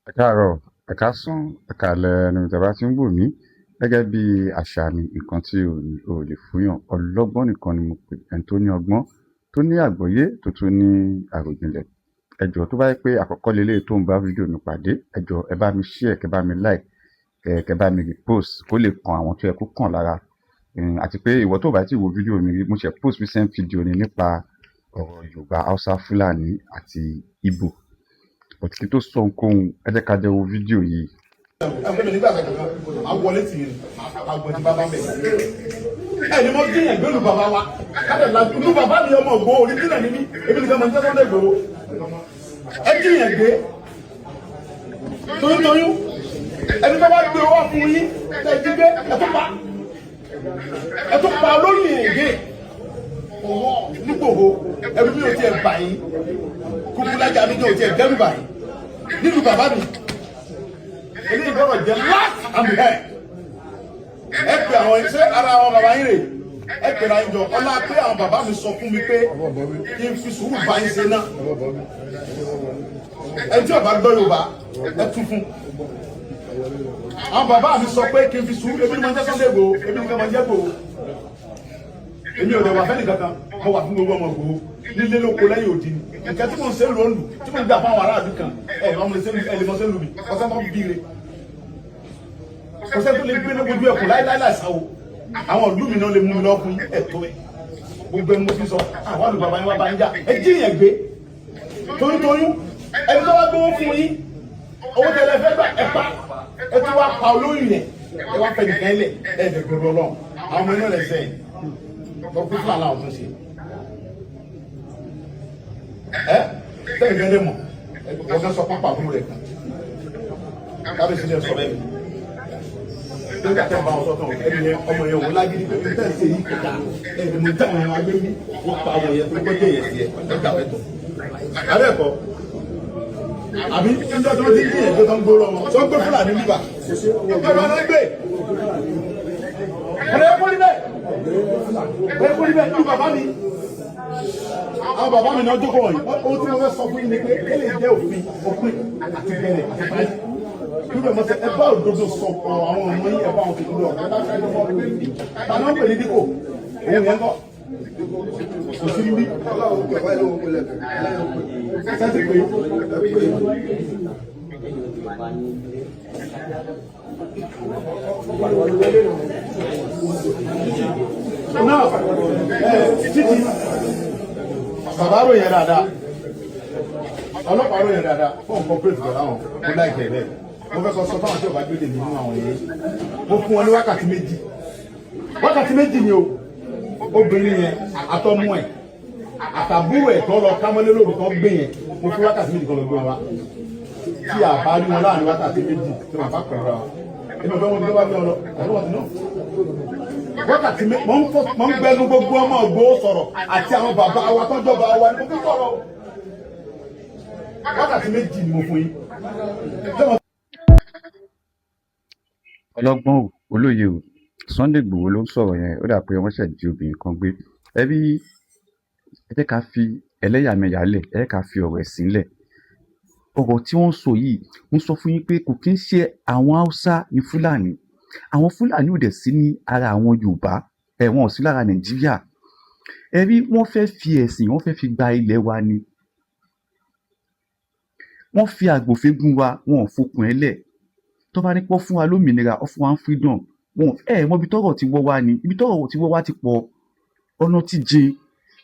Ẹ káàárọ̀, ẹ káàsán, ẹ káalẹ́ níbi tí ẹ bá ti ń wò mí. Gẹ́gẹ́ bí àṣà mi, nǹkan tí ò lè fúnyàn, ọlọ́gbọ́n nìkan ni mo pè. Ẹni tó ní ọgbọ́n, tó ní àgbọ́yé, tó tún ní àròjinlẹ̀. Ẹ jọ̀ọ́ tó bá jẹ́ pé àkọ́kọ́ leléyìí tó ń bá fídíò mi pàdé, ẹ jọ̀ọ́ ẹ bá mi share, kẹ́ bá mi like, kẹ́ bá mi repost kó lè kan àwọn tó yẹ kó kàn lára. Àti pé ìwọ tó bá ti wo fídíò mi rí, mo ṣe post recent video ni nípa ọ̀rọ̀ Yorùbá, Hausa, Fúlàní àti Igbo. Kí n tó sọ ohunkóhun, ẹ jẹ́ ká jẹ́ wo fídíò yìí. Ẹgbẹ́ nígbà kankan, a wọlé tì í, àgbọ̀n ti bàbá bẹ̀. Ẹni mo dín ẹgbẹ́ lu bàbá wa, kábẹ̀ la lu bàbá mi ọmọ ògbó orí dín náà níbí, ebi nìkan máa ń tẹ́tọ́ lẹ́gbẹ̀ẹ́ o. Ẹ dín ẹgbẹ́, toyúntoyún, ẹni tó bá gbé owó fún yín, ẹ jí gbé, ẹ tún pa olóyè ẹgbẹ́. Nígbòho, ẹbí mi ò tiẹ̀ bà yín, kúkúlájà mi ò tiẹ̀ dẹ́rù bà yín, nílùú bàbá mi. Eléyìí gbọ́dọ̀ jẹ́ last and best. Ẹ pè àwọn ṣé ara àwọn bàbá yín rè ẹ pè ra ìjọ ọlá pé àwọn bàbá mi sọ fún mi pé kí n fi sùúrù bá yín ṣe náà. Ẹ tí ọba gbọ́ Yorùbá ẹ tún fún. Àwọn bàbá mi sọ pé kí n fi sùúrù ebi ni mo ń jẹ́ Sunday Igboho ebi ni mo ń jẹ́ Igboho. Èmi ò lè wà fẹ́ni kankan mo wà fún gbogbo ọmọ Igboho nílé lóko lẹ́yìn òdì ni. Nǹkan tí mo ń ṣe lónìí tí mo ń gbà fún àwọn aráàlú kan ẹ̀ lè mọ ṣe lù mí ọ̀sẹ̀ mọ́ bí re kò sẹ́ni tó lè gbé ní gbogbo ẹ̀kọ́ láíláí láìsáwó àwọn ìlú mi náà lè mú mi lọ́kùn ẹ̀tọ́ ẹ̀ gbogbo ẹni mo fi sọ àwọn àlùbàbà yín wá bá ń jà ẹ jí yẹn gbé toyúntoyún ẹni tó wá gbówó fún yín owó tẹ̀lé fẹ́ gbà ẹ pa ẹ tún wá pa olóyún yẹn ẹ wá fẹ́ nìkan lẹ̀ ẹ lè gbẹ̀rọ lọ àwọn ọmọ iná lẹ̀ sẹ́yìn lọ pé fún àlà ọ̀tún ṣe ẹ tẹ́lẹ̀ gẹ́gẹ́ mọ̀ ọ̀gá sọ pápá àbúrò rẹ̀ kan kábíyèsí lè sọ bẹ́ẹ̀ nígbà tẹ́ bá wọn sọ́tàn ẹni yẹn ọmọ yẹn wò lágídí pé bí tẹ́ ṣe yí kọjá ẹni mo dáhùn ẹran agbé mi wọ́n pa ọmọ yẹn tó gbọ́dọ̀ yẹn sí ẹ ẹgbà mẹ́tọ̀. Abẹ́ẹ̀kọ́ àbí níjọ́ tó ti dín ẹ̀gbẹ́ tó ń gbóró wọn tó ń gbé Fúlàní níbà ọgbẹ́ wọn náà gbé. Ẹ̀rẹ́ kó níbẹ̀ ẹ̀rẹ́ kó níbẹ̀ ní bàbá mi. Àwọn bàbá mi náà jókòó wọ̀nyí ohun tí mo fẹ́ sọ fún yín ni pé kí lè jẹ́ òfin àti bẹ̀rẹ̀ àti báyìí nígbà mọ̀ sẹ́ ẹ bá òdodo sọ àwọn ọmọ yín ẹ bá wọn tètè lọ ẹ bá fẹ́ lọ́wọ́ tàbí wọ́n pè ní dípò òun yẹn kọ́ kò sí níbí sẹ́sì pé náà títí bàbá rò yẹn dáadáa ọlọ́pàá rò yẹn dáadáa fún nǹkan pé ìfọ̀rọ̀ àwọn kó láìpẹ́ bẹ́ẹ̀ mo fẹ́ sọ fáwọn tí ọba gbélé mi nínú àwọn yẹn mo fún wọn ní wákàtí méjì ni o obìnrin yẹn àtọmú ẹ àtàbúrò ẹ tó lọ kámọ́lé lóru tó gbé yẹn mo fún wákàtí méjì kan lọ gbé wọn wá tí a bá rí wọn láàrin wákàtí méjì tí wọn bá pẹ̀lú ara ẹni ọ̀fẹ́ wọn bí wọ́n bá gbé wọn lọ àti wọ́n ti náà wákàtí méjì mo ń gbẹnu gbogbo ọmọ Ìgbòho sọ̀rọ̀ àti àwọn bàbá wa tó jọba wa ni mo fi sọ̀rọ̀ wákàtí méjì ni mo fún yín. Ọlọ́gbọ́n ò olóye ò Sunday Igboho ló ń sọ̀rọ̀ yẹn ó dà pé wọ́n ṣẹ̀ di obìnrin kan gbé ẹ jẹ́ ká fi ẹlẹ́yàmẹ̀yà lẹ̀ ẹ jẹ́ ká fi ọ̀rọ̀ ẹ̀sìn lẹ̀ ọ̀rọ̀ tí wọ́n ń sọ yìí mo sọ fún yín pé kò kí ń ṣe àwọn Haúsá ní Fúlàní àwọn Fúlàní ò dẹ̀ sí ní ara àwọn Yorùbá wọn ò sí lára Nàìjíríà wọ́n fẹ́ fi ẹ̀sìn wọ́n fẹ́ fi gba ilẹ̀ wa ni wọ́n fi àgbòfégún wa wọn ò fokùn ẹ̀ lẹ̀ tó bá ní pọ́ fún wa lómìnira ọ fún wa ń freedom wọn mọ ibi tọ́rọ̀ ti wọ́ wá ni ibi tọ́rọ̀ ti wọ́ wá ti pọ̀ ọ̀nà ti jìn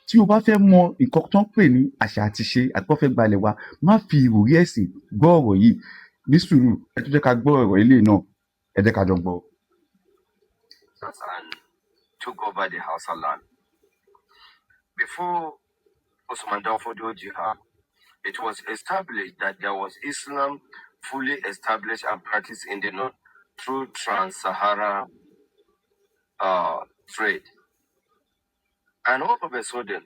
tí o bá fẹ́ mọ nǹkan tó ń pè ní àṣà àti ṣe àgbọ̀ fẹ́ gbalẹ̀ wa má fi ìròrí ẹ̀sìn gbọ́ ọ̀rọ̀ yìí ní sùúrù ẹ tó jẹ́ ká gbọ́ ọ̀rọ̀ ilé náà ẹ jẹ́ ká jọ gbọ́. And took over the Hausa land. Before Usman Dan Fodio Jihad, it was established that there was Islam fully established and practiced in the north through trans-Sahara trade. And all of a sudden,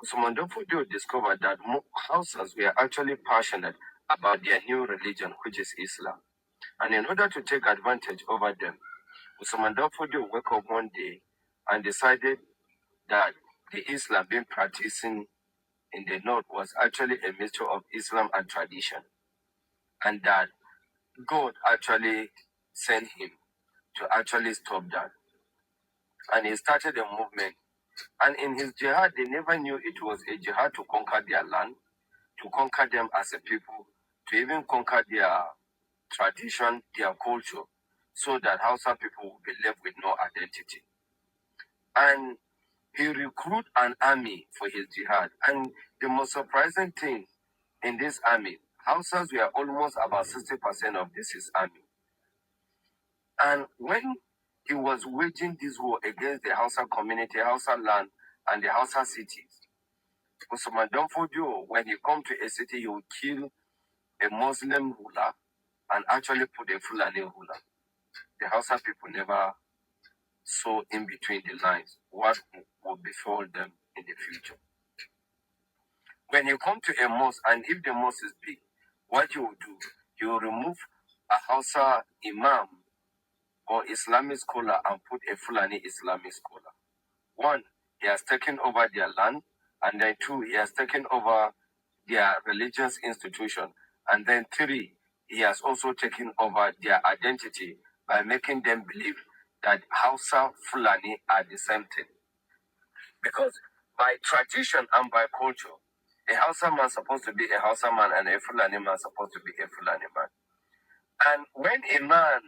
Usman Dan Fodio discovered that Hausas were actually passionate about their new religion, which is Islam. And in order to take advantage over them, Usman Dan Fodio woke up one day and decided that the Islam being practicing in the north was actually a mixture of Islam and tradition. And that God actually sent him to actually stop that. And he started a movement. And in his jihad, they never knew it was a jihad to conquer their land, to conquer them as a people, to even conquer their tradition, their culture, so that Hausa people will be left with no identity. And he recruited an army for his jihad. And the most surprising thing in this army, Hausas were almost about 60% of his army. And when he was waging this war against the Hausa community, Hausa land, and the Hausa cities, Usman Danfodio, when he come to a city, he would kill a Muslim ruler and actually put a Fulani ruler. The Hausa people never saw in between the lines what would befall them in the future. When you come to a mosque, and if the mosque is big, what you will do, you will remove a Hausa imam or Islamic scholar and put a Fulani Islamic scholar. One, he has taken over their land, and then two, he has taken over their religious institution, and then three, he has also taken over their identity by making them believe that Hausa Fulani are the same thing. Because by tradition and by culture, a Hausa man is supposed to be a Hausa man and a Fulani man is supposed to be a Fulani man. And when a man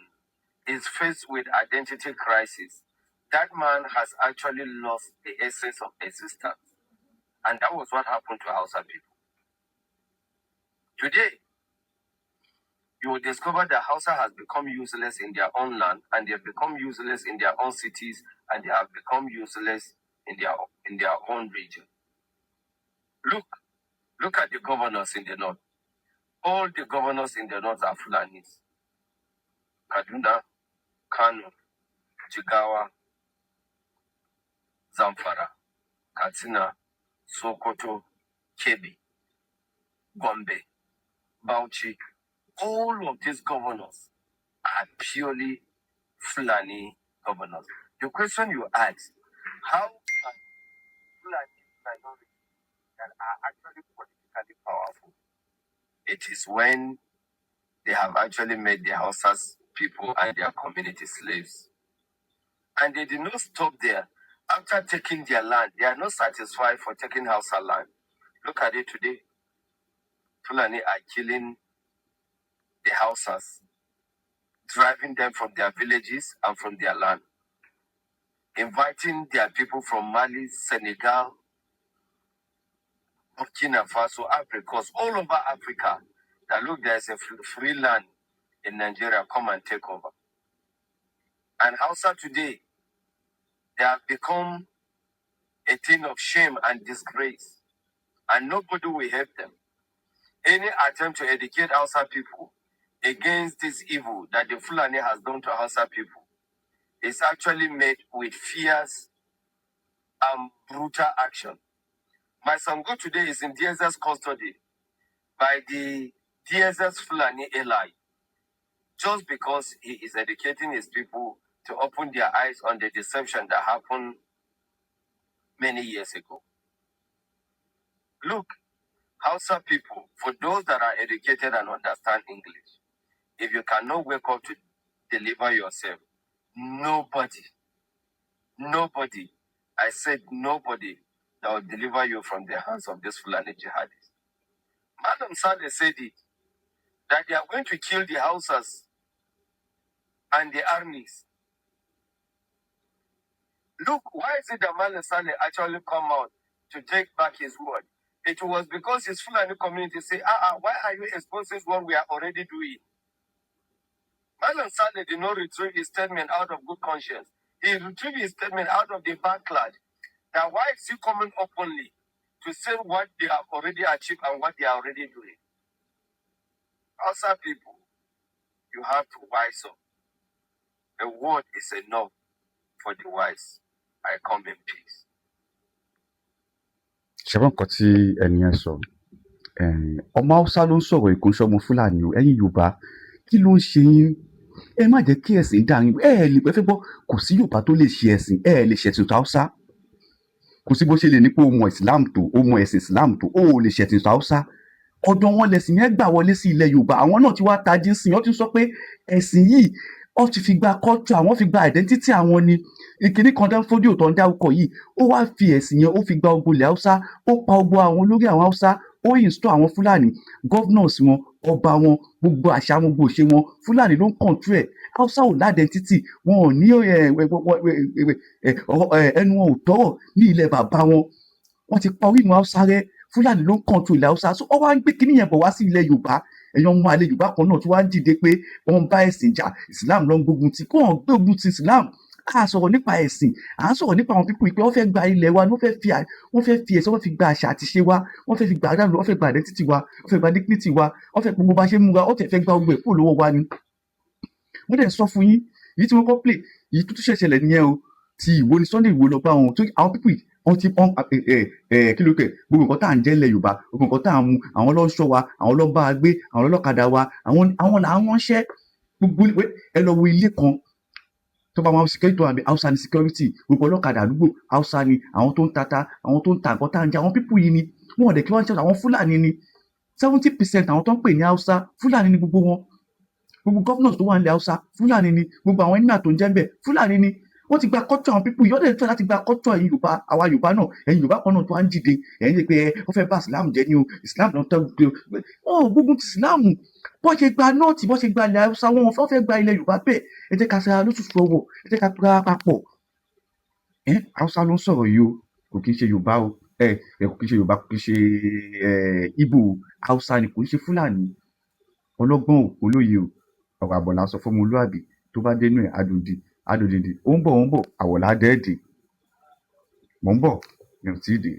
is faced with identity crisis, that man has actually lost the essence of existence. And that was what happened to Hausa people. Today, you will discover that Hausa has become useless in their own land, and they have become useless in their own cities, and they have become useless in their own region. Look at the governors in the north. All the governors in the north are Fulanis. Kaduna, Kano, Jigawa, Zamfara, Katsina, Sokoto, Kebbi, Gombe, Bauchi. All of these governors are purely Fulani governors. The question you ask, how can Fulani minorities that are actually politically powerful? It is when they have actually made the Hausas people and their community slaves. And they did not stop there. After taking their land, they are not satisfied for taking Hausa land. Look at it today. Fulani are killing the Hausas, driving them from their villages and from their land, inviting their people from Mali, Senegal, Burkina Faso, Africa, all over Africa, that look, there's a free land in Nigeria, come and take over. And Hausa today, they have become a thing of shame and disgrace, and nobody will help them. Any attempt to educate Hausa people against this evil that the Fulani has done to Hausa people is actually made with fierce and brutal action. My son go today is in DSS custody by the DSS Fulani ally, just because he is educating his people to open their eyes on the deception that happened many years ago. Look, Hausa people, for those that are educated and understand English, if you cannot wake up to deliver yourself, nobody, I said nobody, that will deliver you from the hands of these Fulani jihadists. Madam Saleh said it, that they are going to kill the Hausas and the armies. Look, why is it that Madam Saleh actually come out to take back his word? It was because his Fulani community say, why are you exposing what we are already doing? Madam Saleh did not retrieve his statement out of good conscience. He retrieved his statement out of the backlash. That why is he coming openly to say what they have already achieved and what they are already doing? Hausa people, you have to wise up. A word is enough for the wise. I come in peace. ṣẹ́wọ́n nǹkan tí ẹni ẹ sọ ọmọ haúsá ló ń sọ̀rọ̀ ìkúnṣẹ́ ọmọ fúlàní o ẹ̀yin yorùbá kí ló ń ṣe yín ẹ má jẹ́ kí ẹ̀sìn dà yín lè pẹ́ fẹ́ gbọ́ kò sí yorùbá tó lè ṣe ẹ̀sìn lè ṣẹ̀sìn tó haúsá kò sí bó ṣe lè ní pé o mọ islam tó o mọ ẹ̀sìn islam tó o lè ṣẹ̀sìn tó haúsá ọ̀dọ̀ wọn lẹ̀sìn yẹn gbà wọlé sí ilẹ̀ Yorùbá. Àwọn náà ti wá tají sìn, wọ́n ti sọ pé ẹ̀sìn yìí wọ́n ti fi gba culture, àwọn fi gba identity àwọn ni. Ìkíní kan dán fódíò tó ń dárúkọ yìí, ó wá fi ẹ̀sìn yẹn ó fi gba ogbó ilẹ̀ Haúsá, ó pa ogbó àwọn olórí àwọn Haúsá, ó install àwọn Fúlàní governors wọn, ọba wọn, gbogbo àṣà wọn, gbogbo òṣè wọn, Fúlàní ló ń control ẹ̀. Haúsá ò lá identity, wọn ò ní ẹnu wọn ò tọ́rọ̀ ní ilẹ̀ bàbá wọn. Wọ́n ti pa orí ìmọ̀ Haúsá rẹ́, Fúlàní ló ń control ilẹ̀ Haúsá. So wọ́n wá ń gbé kíní yẹn bọ̀ wá sí ilẹ̀ Yorùbá. Ẹ̀yin ọmọ àlè Yorùbá kan náà tí wọ́n á dìde pé wọ́n bá ẹ̀sìn jà, Islam ló ń gbógun ti. Kó hàn gbé ogun ti Islam. A sọ̀rọ̀ nípa ẹ̀sìn, à ń sọ̀rọ̀ nípa àwọn pípọ̀ pé wọ́n fẹ́ gba ilẹ̀ wa, wọ́n fẹ́ fi ẹ̀sìn, wọ́n fi gba àṣà àti ṣe wa, wọ́n fẹ́ fi gba àdánù, wọ́n fẹ́ gba identity wa, wọ́n fẹ́ gba dignity wa, wọ́n fẹ́ gbogbo bá ṣe múra, wọ́n fẹ́ gba gbogbo ẹ̀kọ́ lọ́wọ́ wa ni. Wọ́n dẹ̀ sọ fún yín, èyí tí wọ́n kọ́ play, èyí tó tún ṣẹ̀ṣẹ̀lẹ̀ nìyẹn o, ti Ìwó ni Sunday Ìwó lọ bá wọn, tó àwọn pípọ̀ wọ́n ti pọ́n kí ló kẹ̀, gbogbo nǹkan tá à ń jẹ́ ilẹ̀ Yorùbá, gbogbo nǹkan tá à ń mu, àwọn ló ń ṣọ́ wa, àwọn ló ń bá wa gbé, àwọn lọ́lọ́kadà wa, àwọn là ń ránṣẹ́. Gbogbo ẹ lọ wo ilé kan tó bá wọn security àbí Hausa ni security, gbogbo ọlọ́kadà àdúgbò Hausa ni, àwọn tó ń tata, àwọn tó ń ta nǹkan tá à ń jẹ, àwọn pípọ̀ yìí ni wọn ò dẹ̀ kí wọ́n ń ṣe àwọn Fúlàní ni 70% àwọn tó ń pè ní Hausa Fúlàní ni gbogbo wọn. Gbogbo governors tó wà nílẹ̀ Hausa Fúlàní ni, gbogbo àwọn ènìyàn tó ń jẹ́ ń bẹ̀ Fúlàní ni. Wọ́n ti gba culture àwọn pípọ̀ yìí, wọ́n dẹ̀ fẹ́ láti gba culture ẹ̀yin Yorùbá, àwa Yorùbá náà, ẹ̀yin Yorùbá kan náà tó wá ń dìde, ẹ̀yin lè pe wọ́n fẹ́ bá Islam jẹ́ ní o, Islam náà tẹ́ gbogbo ti Islam. Bọ́ ṣe gba nọ́ọ̀tì, bọ́ ṣe gba ilẹ̀ Hausa, wọ́n fẹ́ gba ilẹ̀ Yorùbá bẹ́ẹ̀. Ẹ jẹ́ ká ṣe ara lóṣooṣù ọwọ́, ẹ jẹ́ ká pera papọ̀. Hausa ló ń sọ̀rọ̀ yìí o, kò kí ń ṣe Yorùbá o, kò kí ń ṣe Yorùbá, kò kí ń ṣe Igbo, Hausa ni, kò ń ṣe Fúlàní. Ọlọ́gbọ́n ò olóye o, ọ̀rọ̀ àbọ̀ là ń sọ fún ọmọlúàbí, tó bá dénú ẹ̀ adòdìdì, ó ń bọ̀ àwọ̀lá dẹ́ẹ̀dì, mò ń bọ̀ mi ò tí ì dé.